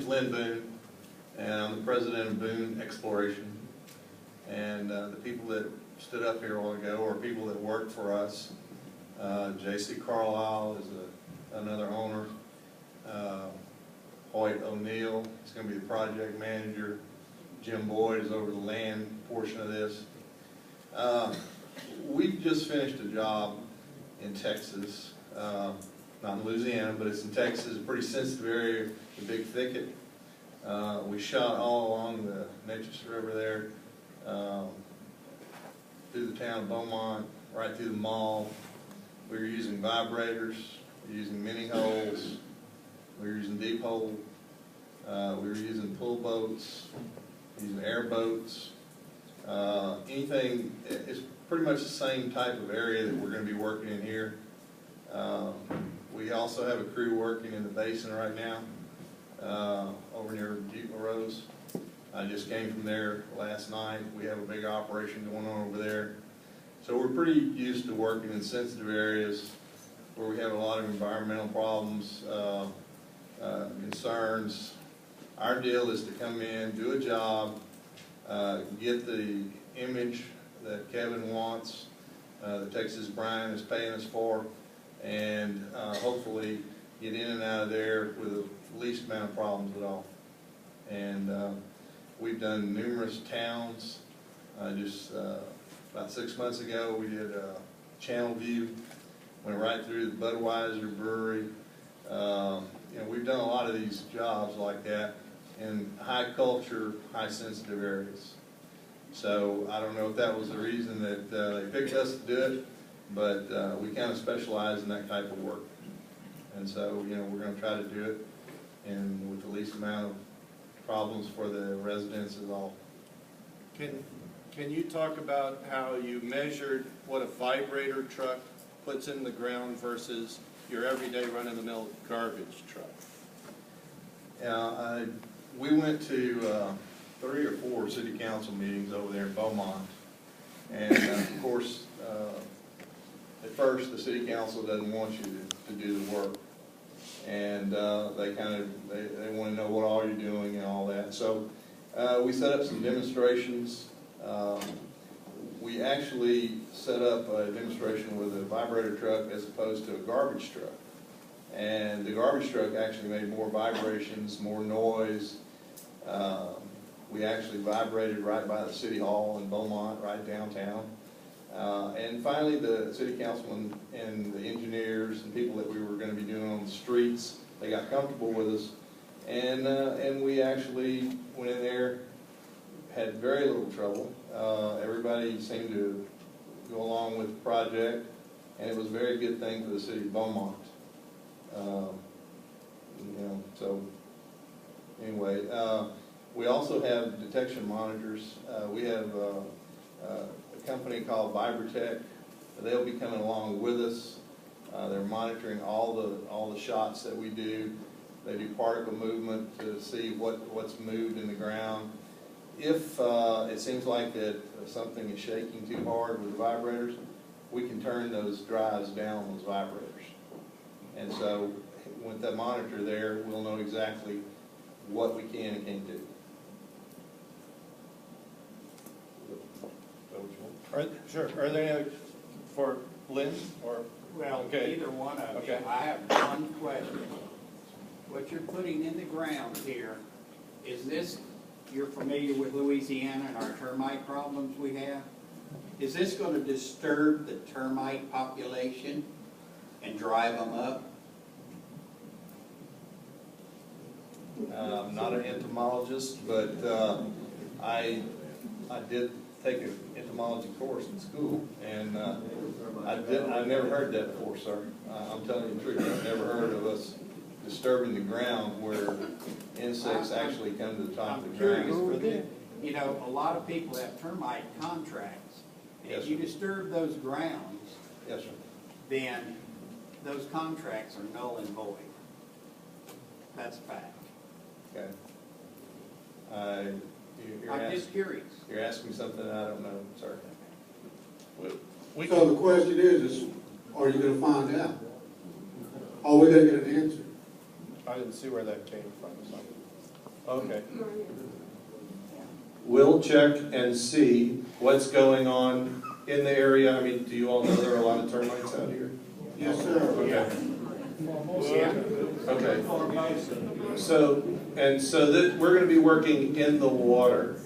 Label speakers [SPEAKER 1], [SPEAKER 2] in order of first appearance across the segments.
[SPEAKER 1] Lynn Boone, and I'm the president of Boone Exploration. And the people that stood up here a while ago are people that work for us. J.C. Carlisle is another owner. Hoyt O'Neill is going to be the project manager. Jim Boyd is over the land portion of this. We just finished a job in Texas, not in Louisiana, but it's in Texas, a pretty sensitive area, the Big Thicket. We shot all along the Neches River there, through the town of Beaumont, right through the mall. We were using vibrators, we were using mini holes, we were using deep hole, we were using pull boats, using airboats. Anything, it's pretty much the same type of area that we're going to be working in here. We also have a crew working in the basin right now, over near Jeep LaRose. I just came from there last night. We have a big operation going on over there. So we're pretty used to working in sensitive areas where we have a lot of environmental problems, concerns. Our deal is to come in, do a job, get the image that Kevin wants, that Texas Brine is paying us for, and hopefully get in and out of there with the least amount of problems at all. And we've done numerous towns. Just about 6 months ago, we did Channelview, went right through the Budweiser Brewery. You know, we've done a lot of these jobs like that in high culture, high sensitive areas. So I don't know if that was the reason that they picked us to do it, but we kind of specialize in that type of work. And so, you know, we're going to try to do it and with the least amount of problems for the residents is all.
[SPEAKER 2] Can you talk about how you measured what a vibrator truck puts in the ground versus your everyday run-of-the-mill garbage truck?
[SPEAKER 1] Yeah, we went to 3 or 4 city council meetings over there in Beaumont, and of course, at first the city council doesn't want you to do the work, and they want to know what all you're doing and all that. So we set up some demonstrations. We actually set up a demonstration with a vibrator truck as opposed to a garbage truck. And the garbage truck actually made more vibrations, more noise. We actually vibrated right by the city hall in Beaumont, right downtown. And finally, the city councilman and the engineers and people that we were going to be doing on the streets, they got comfortable with us. And we actually went in there, had very little trouble. Everybody seemed to go along with the project, and it was a very good thing for the city of Beaumont. You know, so anyway, we also have detection monitors. We have a company called Vibratech. They'll be coming along with us. They're monitoring all the shots that we do. They do particle movement to see what's moved in the ground. If it seems like that something is shaking too hard with the vibrators, we can turn those drives down on those vibrators. And so with that monitor there, we'll know exactly what we can and can't do.
[SPEAKER 2] Sure. Are there any for Lynn or?
[SPEAKER 3] Well,
[SPEAKER 2] okay.
[SPEAKER 3] Either one of
[SPEAKER 2] okay.
[SPEAKER 3] you. I have one question. What you're putting in the ground here, is this, you're familiar with Louisiana and our termite problems we have? Is this going to disturb the termite population and drive them up?
[SPEAKER 1] I'm not an entomologist, but I did take an entomology course in school, and I've never heard that before, sir. I'm telling you the truth. I've never heard of us disturbing the ground where insects actually come to the top of the ground.
[SPEAKER 3] For this. You know, a lot of people have termite contracts.
[SPEAKER 1] Yes,
[SPEAKER 3] If you disturb those grounds,
[SPEAKER 1] yes, sir.
[SPEAKER 3] then those contracts are null and void. That's a fact.
[SPEAKER 1] Okay.
[SPEAKER 3] I'm just curious.
[SPEAKER 1] You're asking me something I don't know, sir.
[SPEAKER 4] So the question is are you going to find out? Are we going to get an answer?
[SPEAKER 2] I didn't see where that came from. So. Okay. We'll check and see what's going on in the area. I mean, do you all know there are a lot of termites out here?
[SPEAKER 4] Yes, sir.
[SPEAKER 2] Okay.
[SPEAKER 3] Yeah.
[SPEAKER 2] Okay. So that, we're gonna be working in the water.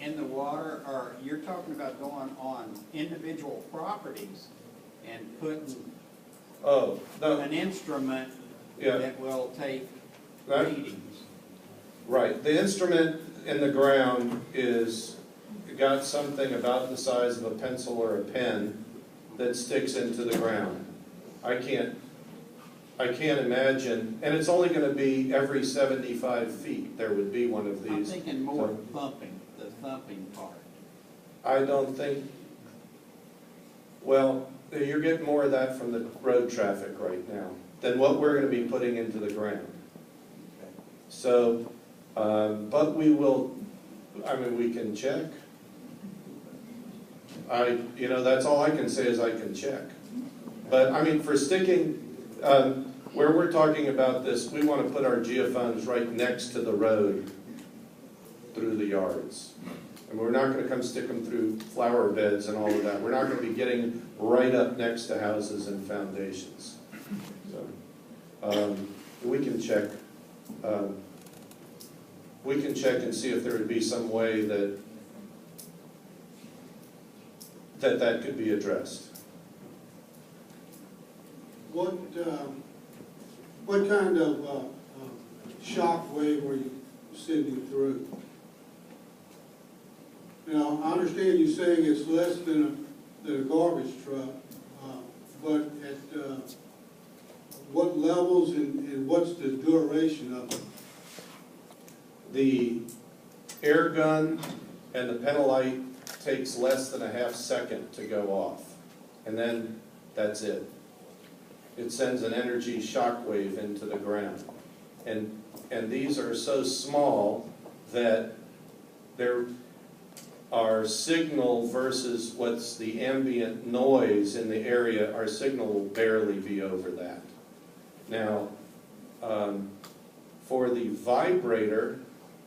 [SPEAKER 3] In the water, or you're talking about going on individual properties and putting
[SPEAKER 2] Oh, no,
[SPEAKER 3] an instrument
[SPEAKER 2] yeah,
[SPEAKER 3] that will take
[SPEAKER 2] that,
[SPEAKER 3] readings.
[SPEAKER 2] right. The instrument in the ground is, got something about the size of a pencil or a pen that sticks into the ground. I can't imagine, and it's only gonna be every 75 feet, there would be one of these.
[SPEAKER 3] I'm thinking more thumping, the thumping part.
[SPEAKER 2] I don't think, well, you're getting more of that from the road traffic right now than what we're gonna be putting into the ground. So, but we will, I mean, we can check. That's all I can say is I can check. But, I mean, for sticking, where we're talking about this, we want to put our geophones right next to the road through the yards. And we're not going to come stick them through flower beds and all of that. We're not going to be getting right up next to houses and foundations. So, we can check. We can check and see if there would be some way that could be addressed.
[SPEAKER 4] What kind of shock wave were you sending through? Now, I understand you saying it's less than a garbage truck, but at what levels and what's the duration of it?
[SPEAKER 2] The air gun and the Penalite takes less than a half second to go off, and then that's it. It sends an energy shock wave into the ground. And these are so small that there our signal versus what's the ambient noise in the area, our signal will barely be over that. Now, for the vibrator,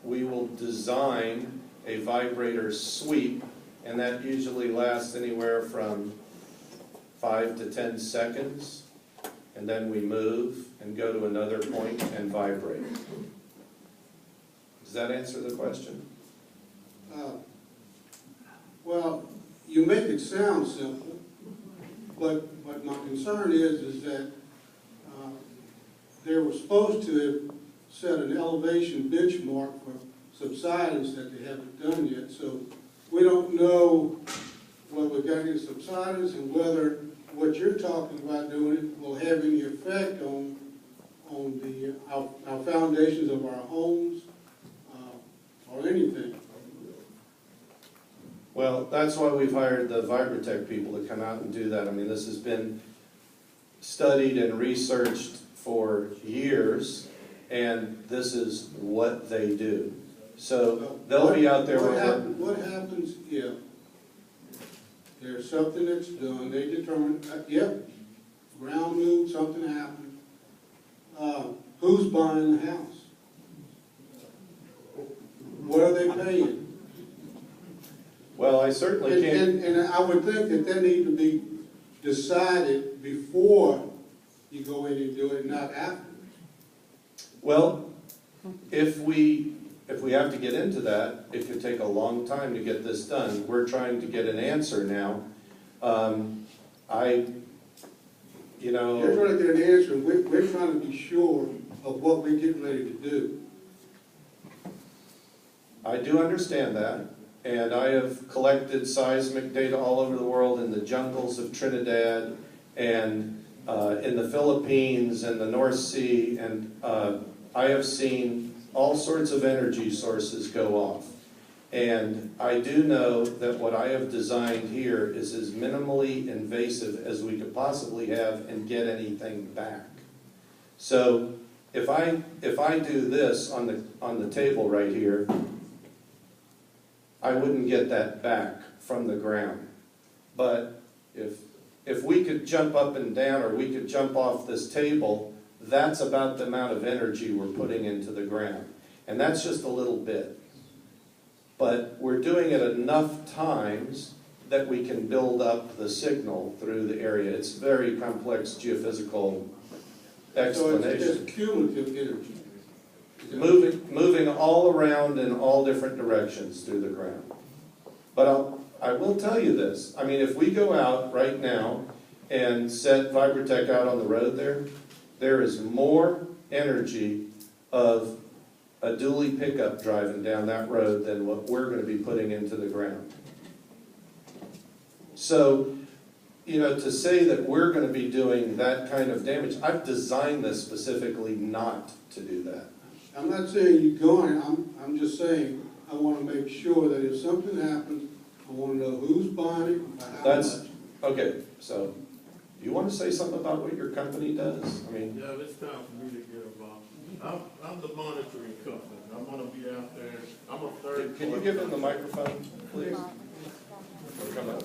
[SPEAKER 2] we will design a vibrator sweep, and that usually lasts anywhere from 5 to 10 seconds, and then we move and go to another point and vibrate. Does that answer the question?
[SPEAKER 4] Well, you make it sound simple, but my concern is that they were supposed to have set an elevation benchmark for subsidence that they haven't done yet. So we don't know whether we've got any subsidence and whether what you're talking about doing it will have any effect on our foundations of our homes or anything.
[SPEAKER 2] Well, that's why we've hired the Vibratech people to come out and do that. I mean, this has been studied and researched for years, and this is what they do. So they'll be out there.
[SPEAKER 4] What happens if there's something that's done, they determine, yep, ground moved, something happened. Who's buying the house? What are they paying?
[SPEAKER 2] Well, I certainly can't.
[SPEAKER 4] And I would think that need to be decided before you go in and do it, not after.
[SPEAKER 2] Well, if we have to get into that, it could take a long time to get this done. We're trying to get an answer now.
[SPEAKER 4] You're trying to get an answer, and we're trying to be sure of what we're getting ready to do.
[SPEAKER 2] I do understand that, and I have collected seismic data all over the world in the jungles of Trinidad and in the Philippines and the North Sea, and I have seen all sorts of energy sources go off. And I do know that what I have designed here is as minimally invasive as we could possibly have and get anything back. So if I do this on the table right here, I wouldn't get that back from the ground. But if we could jump up and down, or we could jump off this table, that's about the amount of energy we're putting into the ground. And that's just a little bit. But we're doing it enough times that we can build up the signal through the area. It's very complex geophysical
[SPEAKER 4] So
[SPEAKER 2] explanation.
[SPEAKER 4] it's cumulative energy.
[SPEAKER 2] Moving all around in all different directions through the ground. But I will tell you this, I mean, if we go out right now and set Vibratech out on the road there is more energy of a dually pickup driving down that road than what we're gonna be putting into the ground. So, you know, to say that we're gonna be doing that kind of damage, I've designed this specifically not to do that.
[SPEAKER 4] I'm not saying you're going, I'm just saying, I wanna make sure that if something happens, I wanna know who's buying it, and how
[SPEAKER 2] That's-
[SPEAKER 4] much.
[SPEAKER 2] Okay, so, do you wanna say something about what your company does? I mean,
[SPEAKER 5] Yeah, it's time for me to get involved. I'm the monitoring company. I'm gonna be out there. I'm a third.
[SPEAKER 2] can you give him the microphone, please? Come up.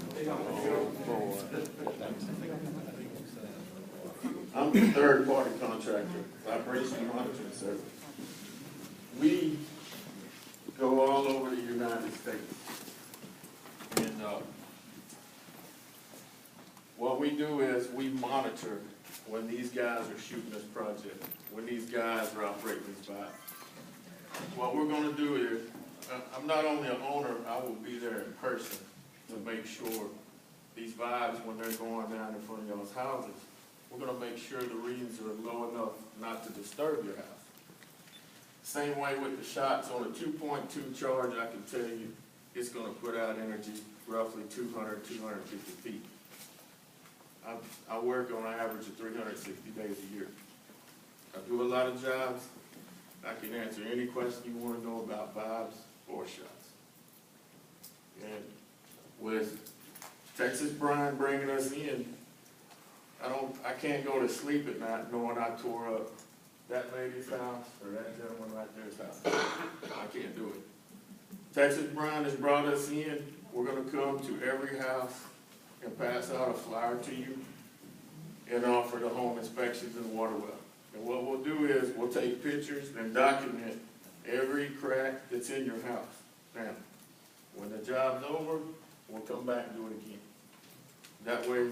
[SPEAKER 5] I'm the third party contractor, vibration monitoring service. We go all over the United States. And, what we do is we monitor when these guys are shooting this project, when these guys are operating these valves. What we're gonna do is, I'm not only an owner, I will be there in person to make sure these valves, when they're going down in front of y'all's houses, we're gonna make sure the readings are low enough not to disturb your house. Same way with the shots on a 2.2 charge, I can tell you, it's gonna put out energy roughly 200, 250 feet. I work on an average of 360 days a year. I do a lot of jobs. I can answer any question you wanna know about valves or shots. And with Texas Brine bringing us in, I can't go to sleep at night knowing I tore up that lady's house or that gentleman right there's house. I can't do it. Texas Brine has brought us in. We're gonna come to every house and pass out a flyer to you and offer the home inspections and water well. And what we'll do is we'll take pictures and document every crack that's in your house. Now, when the job's over, we'll come back and do it again. That way,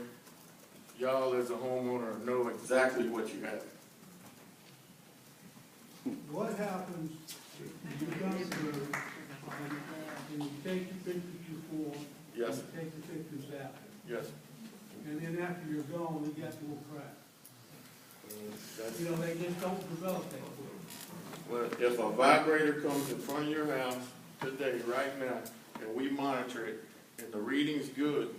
[SPEAKER 5] y'all as a homeowner know exactly what you have.
[SPEAKER 6] What happens if you come through and you take the pictures before,
[SPEAKER 5] Yes,
[SPEAKER 6] you take the pictures after,
[SPEAKER 5] yes.
[SPEAKER 6] and then after you're gone, we get more crap.
[SPEAKER 5] That's-
[SPEAKER 6] You know, they just don't develop that quick.
[SPEAKER 5] Well, if a vibrator comes in front of your house today, right now, and we monitor it, and the reading's good,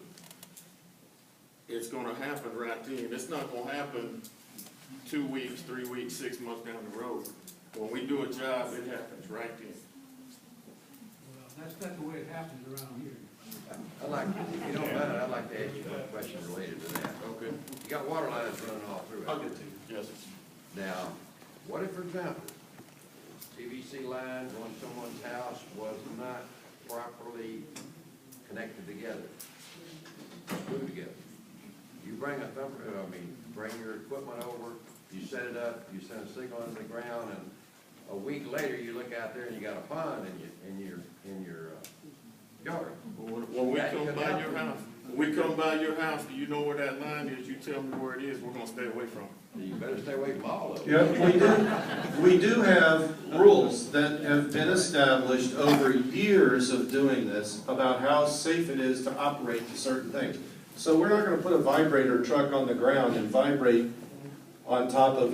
[SPEAKER 5] it's gonna happen right then. It's not gonna happen 2 weeks, 3 weeks, 6 months down the road. When we do a job, it happens right then.
[SPEAKER 6] Well, that's not the way it happens around here.
[SPEAKER 7] I'd like, if you don't mind, I'd like to ask you one question related to that.
[SPEAKER 5] Okay.
[SPEAKER 7] You got water lines running all through it.
[SPEAKER 5] I'll get to you. Yes.
[SPEAKER 7] Now, what if, for example, PVC line on someone's house was not properly connected together, glued together? You bring bring your equipment over, you set it up, you send a signal into the ground, and a week later, you look out there and you got a pond in your yard.
[SPEAKER 5] When we come by your house, do you know where that line is? You tell me where it is, we're gonna stay away from it.
[SPEAKER 7] You better stay away from all of them.
[SPEAKER 2] Yeah, we do have rules that have been established over years of doing this about how safe it is to operate to certain things. So we're not gonna put a vibrator truck on the ground and vibrate on top of